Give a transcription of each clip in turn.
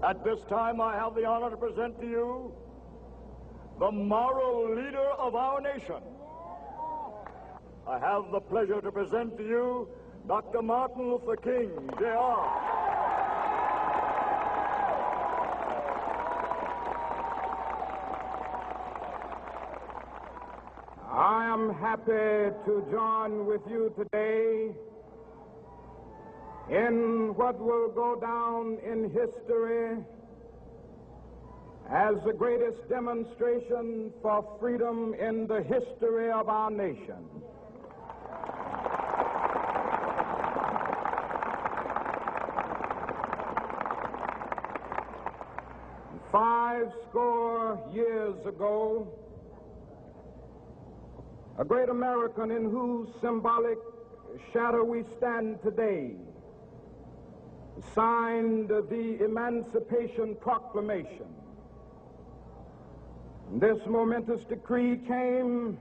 At this time, I have the honor to present to you the moral leader of our nation. I have the pleasure to present to you Dr. Martin Luther King, Jr. I am happy to join with you today in what will go down in history as the greatest demonstration for freedom in the history of our nation. Five score years ago, a great American in whose symbolic shadow we stand today signed the Emancipation Proclamation. This momentous decree came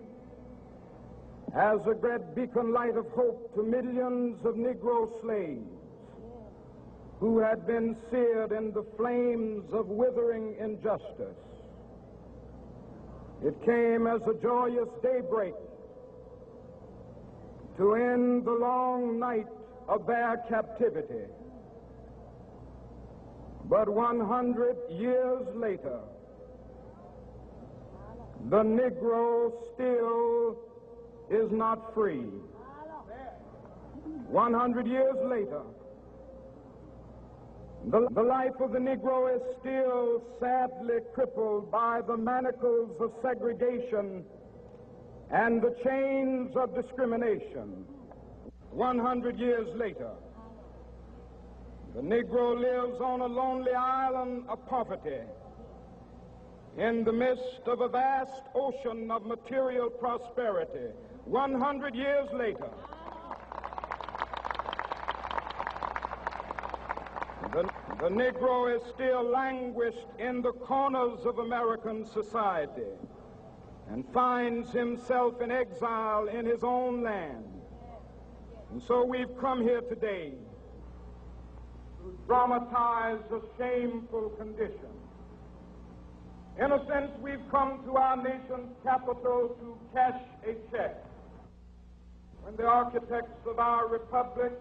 as a great beacon light of hope to millions of Negro slaves who had been seared in the flames of withering injustice. It came as a joyous daybreak to end the long night of their captivity. But 100 years later, the Negro still is not free. 100 years later, the life of the Negro is still sadly crippled by the manacles of segregation and the chains of discrimination. 100 years later, the Negro lives on a lonely island of poverty in the midst of a vast ocean of material prosperity. 100 years later, the Negro is still languished in the corners of American society and finds himself in exile in his own land. And so we've come here today to dramatize a shameful condition. In a sense, we've come to our nation's capital to cash a check. When the architects of our republic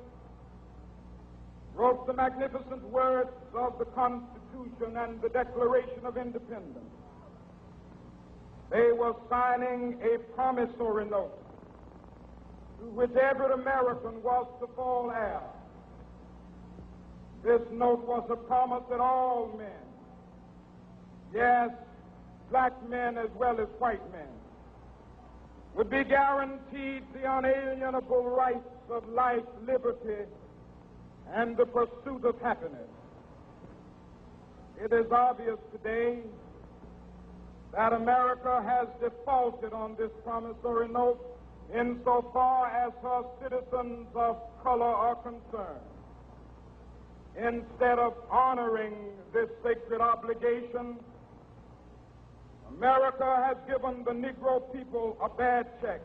wrote the magnificent words of the Constitution and the Declaration of Independence, they were signing a promissory note to which every American was to fall heir. This note was a promise that all men, yes, black men as well as white men, would be guaranteed the unalienable rights of life, liberty, and the pursuit of happiness. It is obvious today that America has defaulted on this promissory note insofar as her citizens of color are concerned. Instead of honoring this sacred obligation, America has given the Negro people a bad check,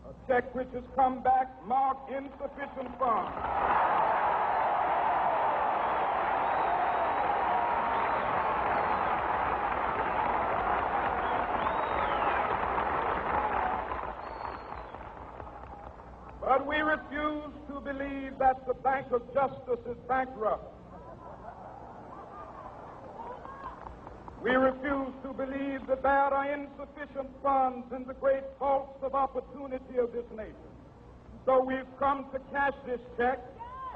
a check which has come back marked insufficient funds. But we refuse to believe that the Bank of Justice is bankrupt. We refuse to believe that there are insufficient funds in the great vaults of opportunity of this nation. So we've come to cash this check,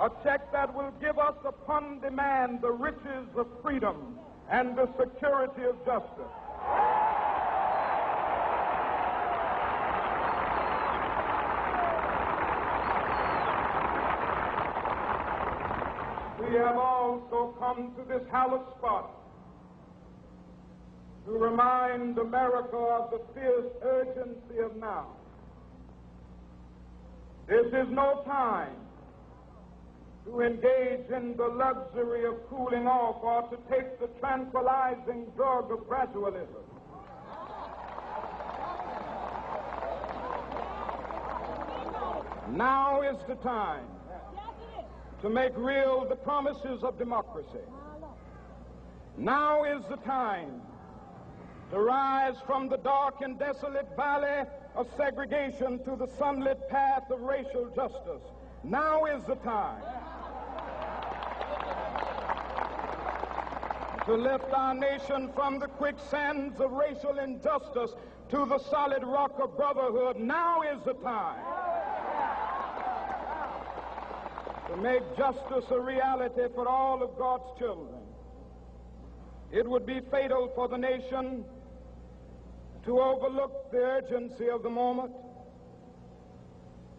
a check that will give us upon demand the riches of freedom and the security of justice. We have also come to this hallowed spot to remind America of the fierce urgency of now. This is no time to engage in the luxury of cooling off or to take the tranquilizing drug of gradualism. Now is the time to make real the promises of democracy. Now is the time to rise from the dark and desolate valley of segregation to the sunlit path of racial justice. Now is the time to lift our nation from the quicksands of racial injustice to the solid rock of brotherhood. Now is the time to make justice a reality for all of God's children. It would be fatal for the nation to overlook the urgency of the moment.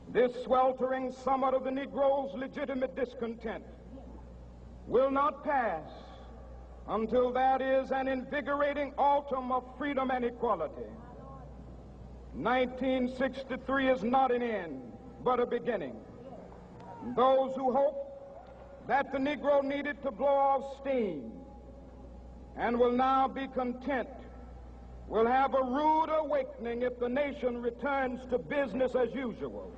This sweltering summit of the Negro's legitimate discontent will not pass until that is an invigorating autumn of freedom and equality. 1963 is not an end, but a beginning. Those who hope that the Negro needed to blow off steam and will now be content will have a rude awakening if the nation returns to business as usual.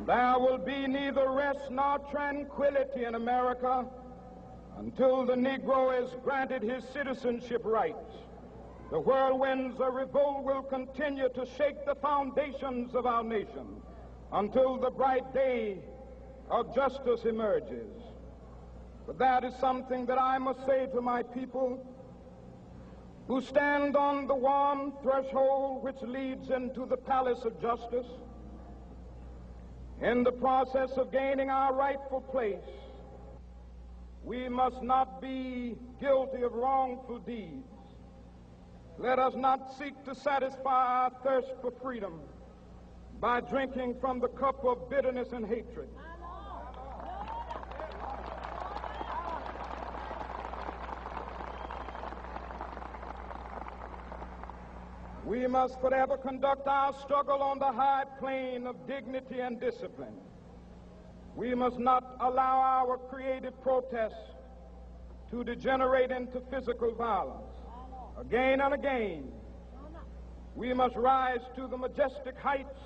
There will be neither rest nor tranquility in America until the Negro is granted his citizenship rights. The whirlwinds of revolt will continue to shake the foundations of our nation until the bright day of justice emerges. But that is something that I must say to my people who stand on the warm threshold which leads into the palace of justice. In the process of gaining our rightful place, we must not be guilty of wrongful deeds. Let us not seek to satisfy our thirst for freedom by drinking from the cup of bitterness and hatred. We must forever conduct our struggle on the high plane of dignity and discipline. We must not allow our creative protests to degenerate into physical violence. Again and again, we must rise to the majestic heights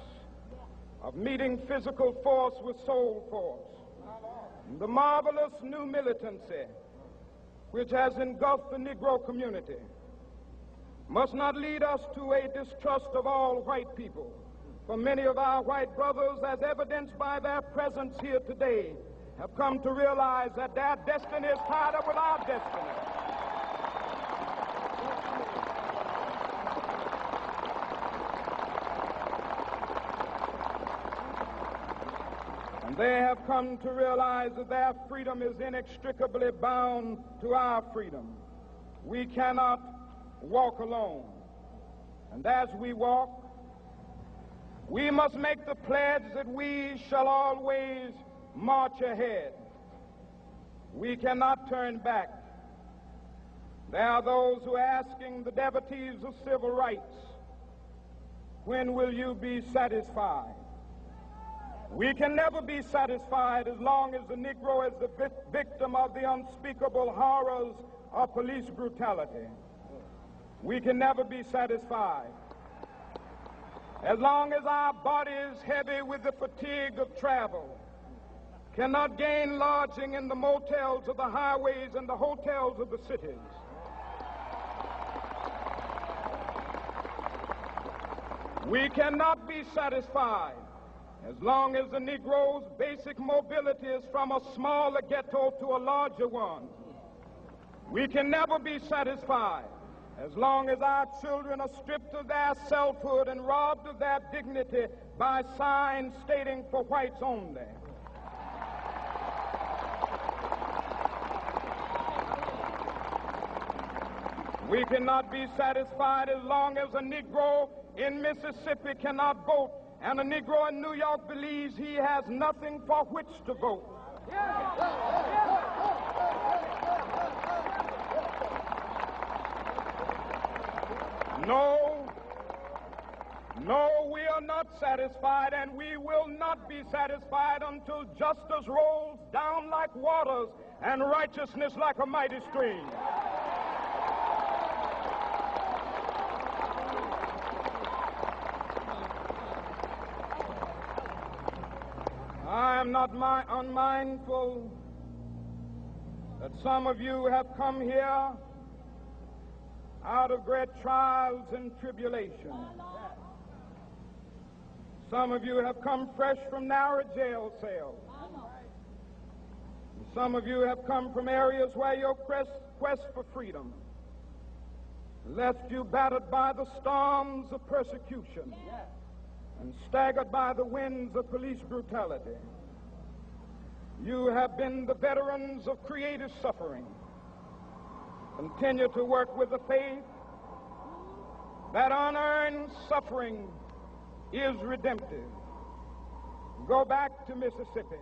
of meeting physical force with soul force. The marvelous new militancy which has engulfed the Negro community must not lead us to a distrust of all white people. For many of our white brothers, as evidenced by their presence here today, have come to realize that their destiny is tied up with our destiny. And they have come to realize that their freedom is inextricably bound to our freedom. We cannot walk alone. And as we walk, we must make the pledge that we shall always march ahead. We cannot turn back. There are those who are asking the devotees of civil rights, when will you be satisfied? We can never be satisfied as long as the Negro is the victim of the unspeakable horrors of police brutality. We can never be satisfied as long as our bodies, heavy with the fatigue of travel, cannot gain lodging in the motels of the highways and the hotels of the cities. We cannot be satisfied as long as the Negro's basic mobility is from a smaller ghetto to a larger one. We can never be satisfied as long as our children are stripped of their selfhood and robbed of their dignity by signs stating for whites only. We cannot be satisfied as long as a Negro in Mississippi cannot vote and a Negro in New York believes he has nothing for which to vote. No, we are not satisfied, and we will not be satisfied until justice rolls down like waters and righteousness like a mighty stream. not unmindful that some of you have come here out of great trials and tribulations. Some of you have come fresh from narrow jail cells. Some of you have come from areas where your quest for freedom left you battered by the storms of persecution and staggered by the winds of police brutality. You have been the veterans of creative suffering. Continue to work with the faith that unearned suffering is redemptive. Go back to Mississippi.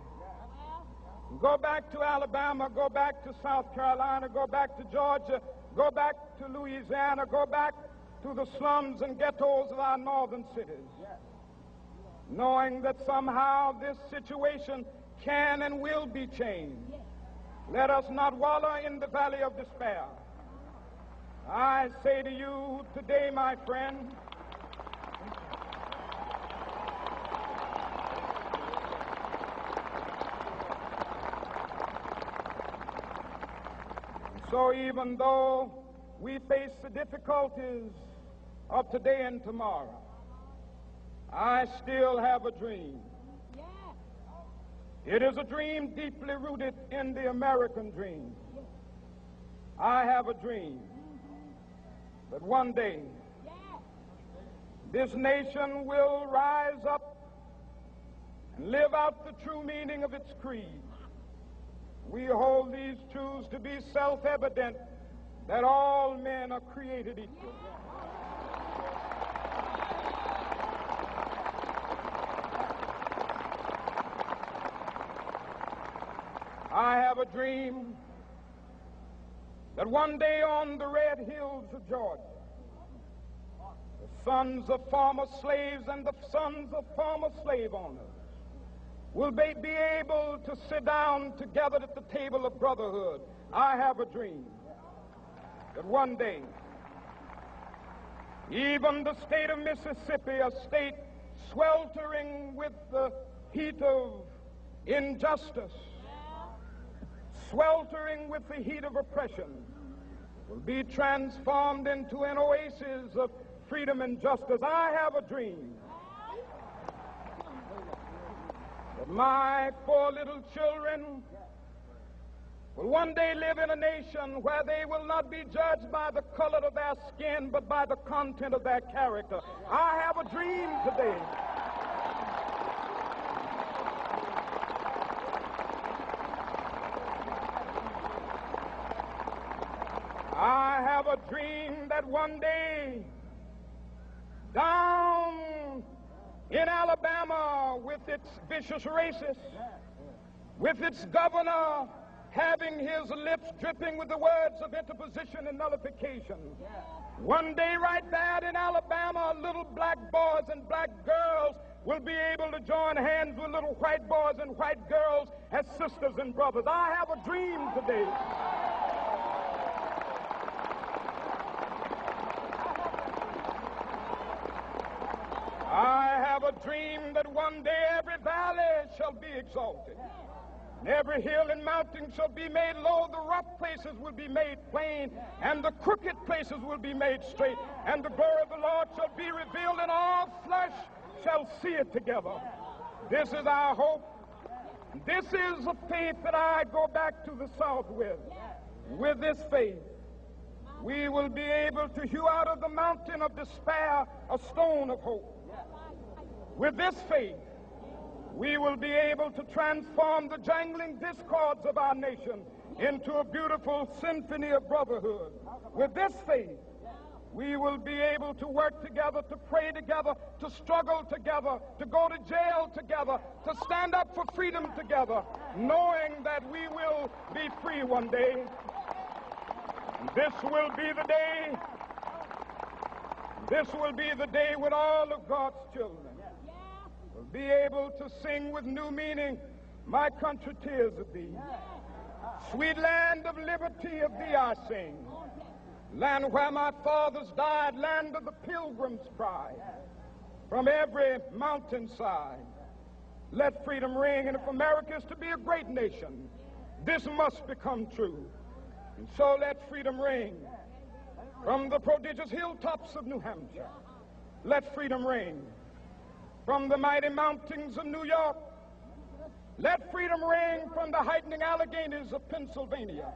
Go back to Alabama. Go back to South Carolina. Go back to Georgia. Go back to Louisiana. Go back to the slums and ghettos of our northern cities. Knowing that somehow this situation can and will be changed. Let us not wallow in the valley of despair. I say to you today, my friend, so even though we face the difficulties of today and tomorrow, I still have a dream. It is a dream deeply rooted in the American dream. I have a dream that one day this nation will rise up and live out the true meaning of its creed. We hold these truths to be self-evident, that all men are created equal. I have a dream that one day on the red hills of Georgia, the sons of former slaves and the sons of former slave owners will be able to sit down together at the table of brotherhood. I have a dream that one day, even the state of Mississippi, a state sweltering with the heat of injustice, sweltering with the heat of oppression, will be transformed into an oasis of freedom and justice. I have a dream that my 4 little children will one day live in a nation where they will not be judged by the color of their skin, but by the content of their character. I have a dream today. I have a dream that one day, down in Alabama, with its vicious racists, with its governor having his lips dripping with the words of interposition and nullification, one day right there in Alabama, little black boys and black girls will be able to join hands with little white boys and white girls as sisters and brothers. I have a dream today. I have a dream that one day every valley shall be exalted, and every hill and mountain shall be made low. The rough places will be made plain, and the crooked places will be made straight, and the glory of the Lord shall be revealed, and all flesh shall see it together. This is our hope. This is a faith that I go back to the South with. With this faith, we will be able to hew out of the mountain of despair a stone of hope. With this faith, we will be able to transform the jangling discords of our nation into a beautiful symphony of brotherhood. With this faith, we will be able to work together, to pray together, to struggle together, to go to jail together, to stand up for freedom together, knowing that we will be free one day. This will be the day. This will be the day when all of God's children will be able to sing with new meaning, "My country, 'tis of thee. Sweet land of liberty, of thee I sing. Land where my fathers died, land of the pilgrim's pride. From every mountainside, Let freedom ring, and if America is to be a great nation, this must become true. And so let freedom ring from the prodigious hilltops of New Hampshire. Let freedom ring from the mighty mountains of New York. Let freedom ring from the heightening Alleghenies of Pennsylvania.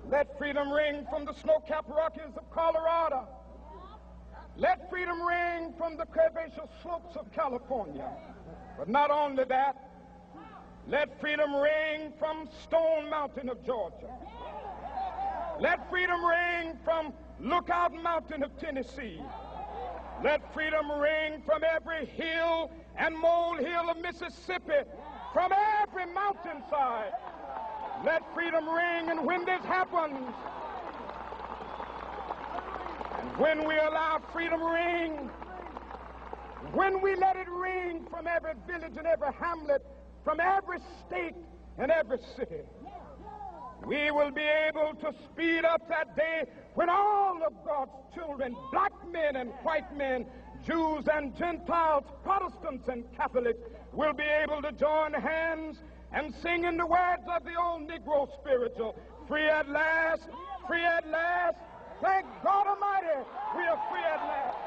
Let freedom ring from the snow-capped Rockies of Colorado. Let freedom ring from the curvaceous slopes of California. But not only that, let freedom ring from Stone Mountain of Georgia. Let freedom ring from Lookout Mountain of Tennessee. Let freedom ring from every hill and molehill of Mississippi, from every mountainside. Let freedom ring, and when this happens, and when we allow freedom ring, when we let it ring from every village and every hamlet, from every state and every city, we will be able to speed up that day when all of God's children, black men and white men, Jews and Gentiles, Protestants and Catholics, will be able to join hands and sing in the words of the old Negro spiritual, free at last, thank God Almighty, we are free at last.